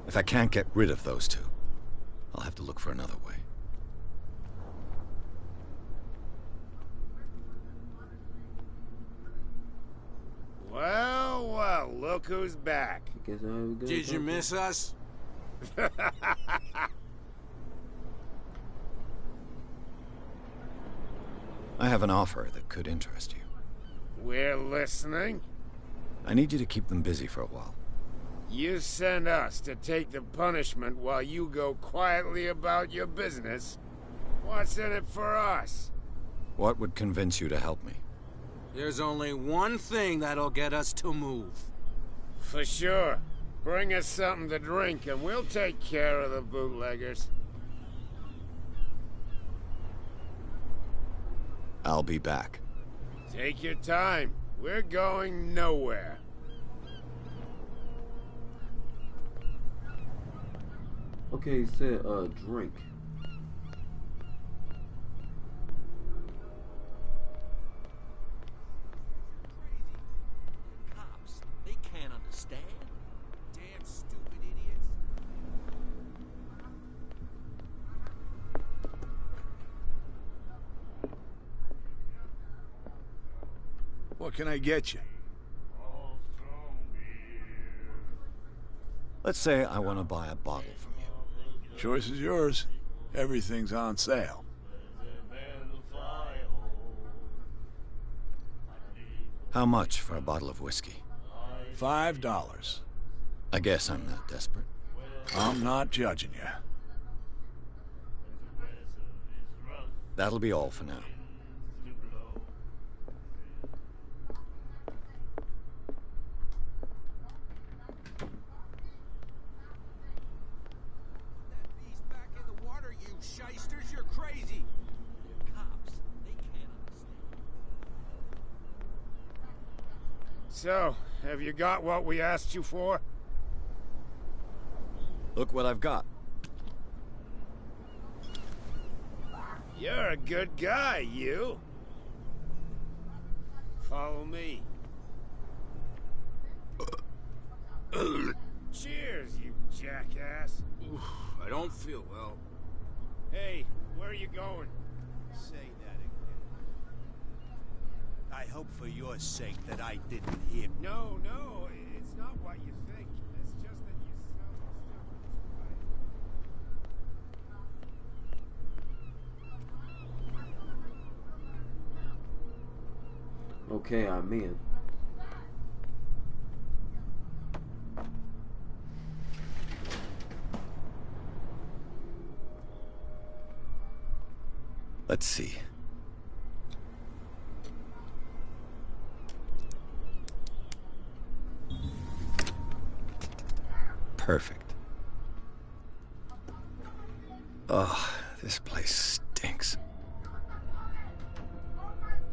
If I can't get rid of those two, I'll have to look for another way. Well, look who's back. Did you miss us? I have an offer that could interest you. We're listening. I need you to keep them busy for a while. You send us to take the punishment while you go quietly about your business. What's in it for us? What would convince you to help me? There's only one thing that'll get us to move. For sure. Bring us something to drink and we'll take care of the bootleggers. I'll be back. Take your time. We're going nowhere. Okay, he said, drink. Cops, they can't understand. Damn stupid idiots. What can I get you? Let's say I want to buy a bottle from you. Choice is yours. Everything's on sale. How much for a bottle of whiskey? $5. I guess I'm not desperate. I'm not judging you. That'll be all for now. Shysters, you're crazy! Cops, they can't understand. So, have you got what we asked you for? Look what I've got. You're a good guy, you. Follow me. Cheers, you jackass. Oof, I don't feel well. Hey, where are you going? Say that again. I hope for your sake that I didn't hear. No, it's not what you think. It's just that you sell the stuff. Okay, I'm in. Let's see. Perfect. Ugh, this place stinks.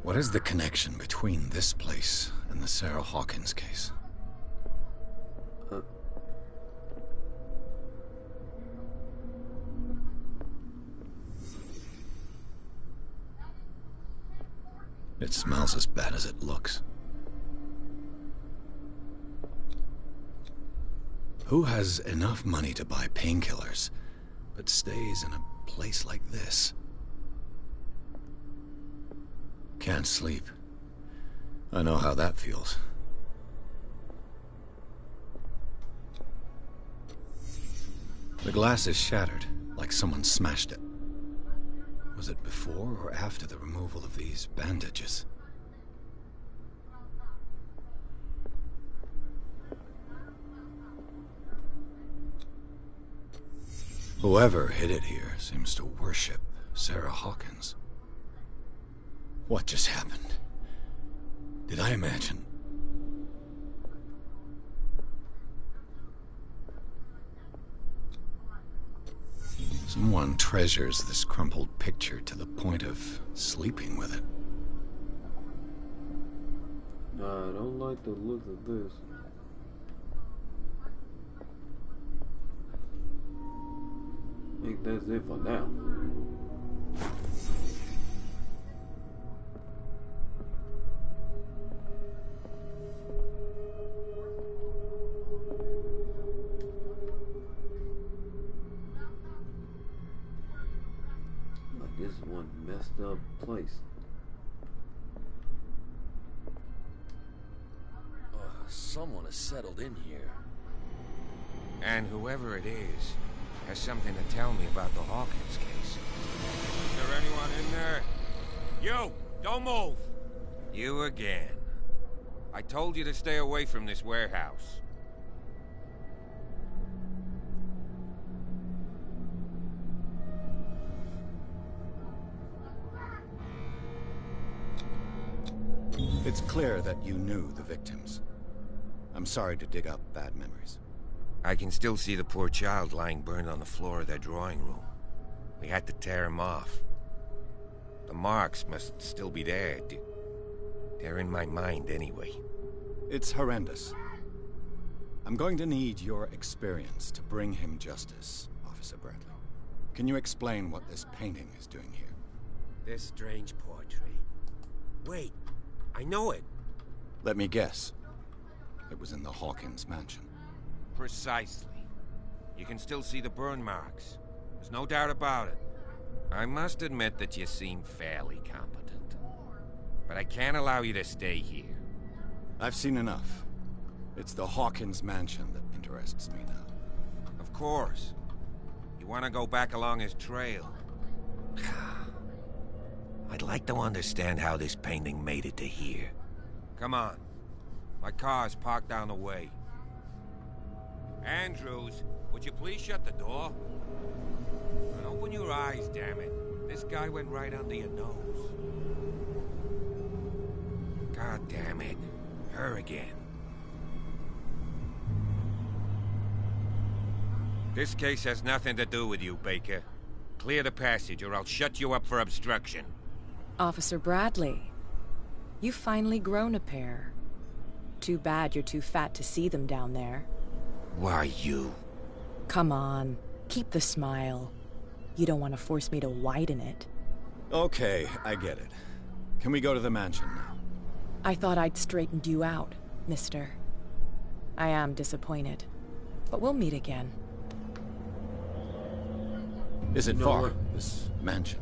What is the connection between this place and the Sarah Hawkins case? It smells as bad as it looks. Who has enough money to buy painkillers, but stays in a place like this? Can't sleep. I know how that feels. The glass is shattered, like someone smashed it. Was it before or after the removal of these bandages? Whoever hid it here seems to worship Sarah Hawkins. What just happened? Did I imagine? Someone treasures this crumpled picture to the point of sleeping with it. Nah, I don't like the look of this. I think that's it for now. Like, this is one messed up place. Someone has settled in here. And whoever it is has something to tell me about the Hawkins case. Is there anyone in there? You! Don't move! You again. I told you to stay away from this warehouse. It's clear that you knew the victims. I'm sorry to dig up bad memories. I can still see the poor child lying burned on the floor of their drawing room. We had to tear him off. The marks must still be there. They're in my mind anyway. It's horrendous. I'm going to need your experience to bring him justice, Officer Bradley. Can you explain what this painting is doing here? This strange portrait. Wait, I know it. Let me guess. It was in the Hawkins mansion. Precisely. You can still see the burn marks. There's no doubt about it. I must admit that you seem fairly competent. But I can't allow you to stay here. I've seen enough. It's the Hawkins mansion that interests me now. Of course. You want to go back along his trail. I'd like to understand how this painting made it to here. Come on. My car's parked down the way. Andrews, would you please shut the door? And open your eyes, damn it. This guy went right under your nose. God damn it. Her again. This case has nothing to do with you, Baker. Clear the passage or I'll shut you up for obstruction. Officer Bradley, you've finally grown a pair. Too bad you're too fat to see them down there. Why you? Come on, keep the smile. You don't want to force me to widen it. Okay, I get it. Can we go to the mansion now? I thought I'd straightened you out, mister. I am disappointed, but we'll meet again. Is it far, this mansion?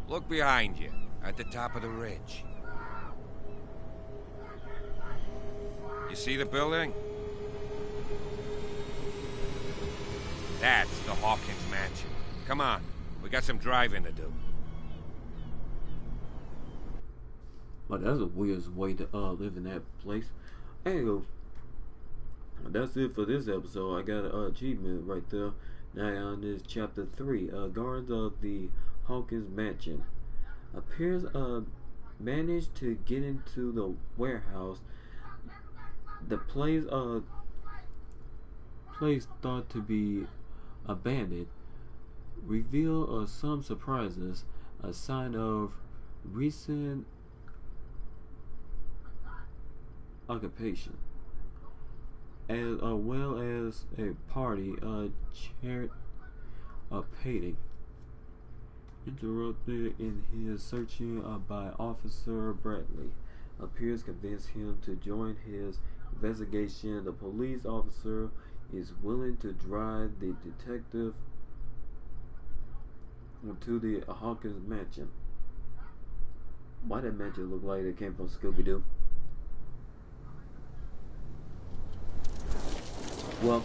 Look behind you, at the top of the ridge. You see the building? That's the Hawkins mansion. Come on, we got some driving to do. Oh, that's a weird way to live in that place. Anyway, that's it for this episode. I got an achievement right there. Now on this chapter 3, guards of the Hawkins mansion appears managed to get into the warehouse. The place thought to be abandoned reveal some surprises, a sign of recent occupation, as well as a party chaired a painting. interrupted in his searching by Officer Bradley. Appears convinced him to join his investigation. The police officer is willing to drive the detective to the Hawkins mansion. Why that mansion look like it came from Scooby-Doo? Well,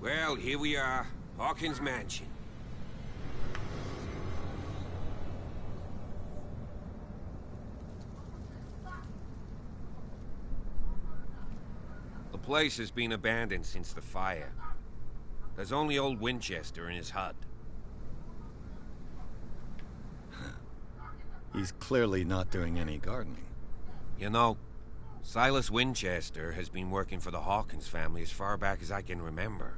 Well, here we are. Hawkins Mansion. The place has been abandoned since the fire. There's only old Winchester in his hut. He's clearly not doing any gardening. You know, Silas Winchester has been working for the Hawkins family as far back as I can remember.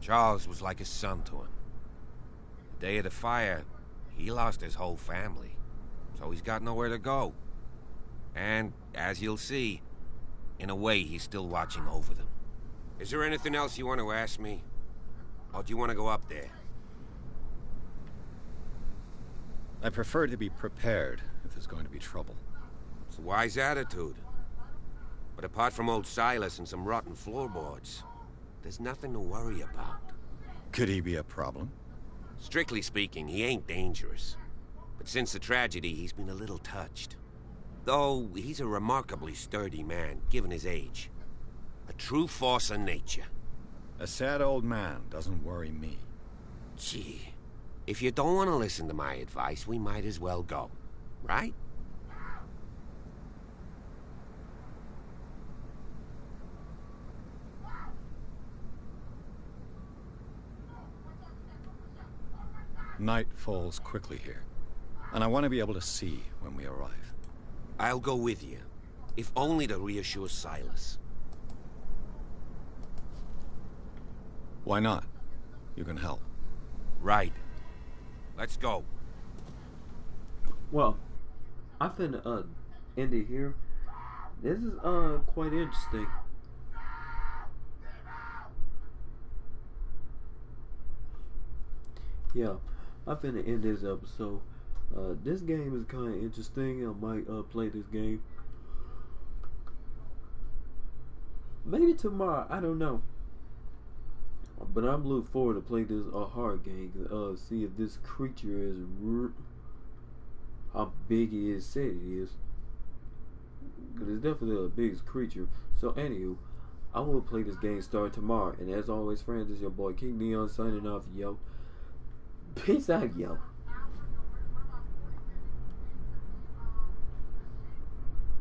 Charles was like a son to him. The day of the fire, he lost his whole family, so he's got nowhere to go. And, as you'll see, in a way, he's still watching over them. Is there anything else you want to ask me? Or do you want to go up there? I prefer to be prepared if there's going to be trouble. It's a wise attitude. But apart from old Silas and some rotten floorboards, there's nothing to worry about. Could he be a problem? Strictly speaking, he ain't dangerous. But since the tragedy, he's been a little touched. Though, he's a remarkably sturdy man, given his age. A true force of nature. A sad old man doesn't worry me. Gee, if you don't want to listen to my advice, we might as well go. Right? Night falls quickly here, and I want to be able to see when we arrive. I'll go with you, if only to reassure Silas. Why not? You can help. Right. Let's go. well, I finna end it here. This is quite interesting. Yeah, I'm finna end this episode. This game is kind of interesting. I might play this game. Maybe tomorrow. I don't know. But I'm looking forward to play this hard game. See if this creature is how big it is said it is. Because it's definitely the biggest creature. So anywho, I will play this game start tomorrow. And as always, friends, this is your boy King Neon signing off. Yo. Peace out, yo.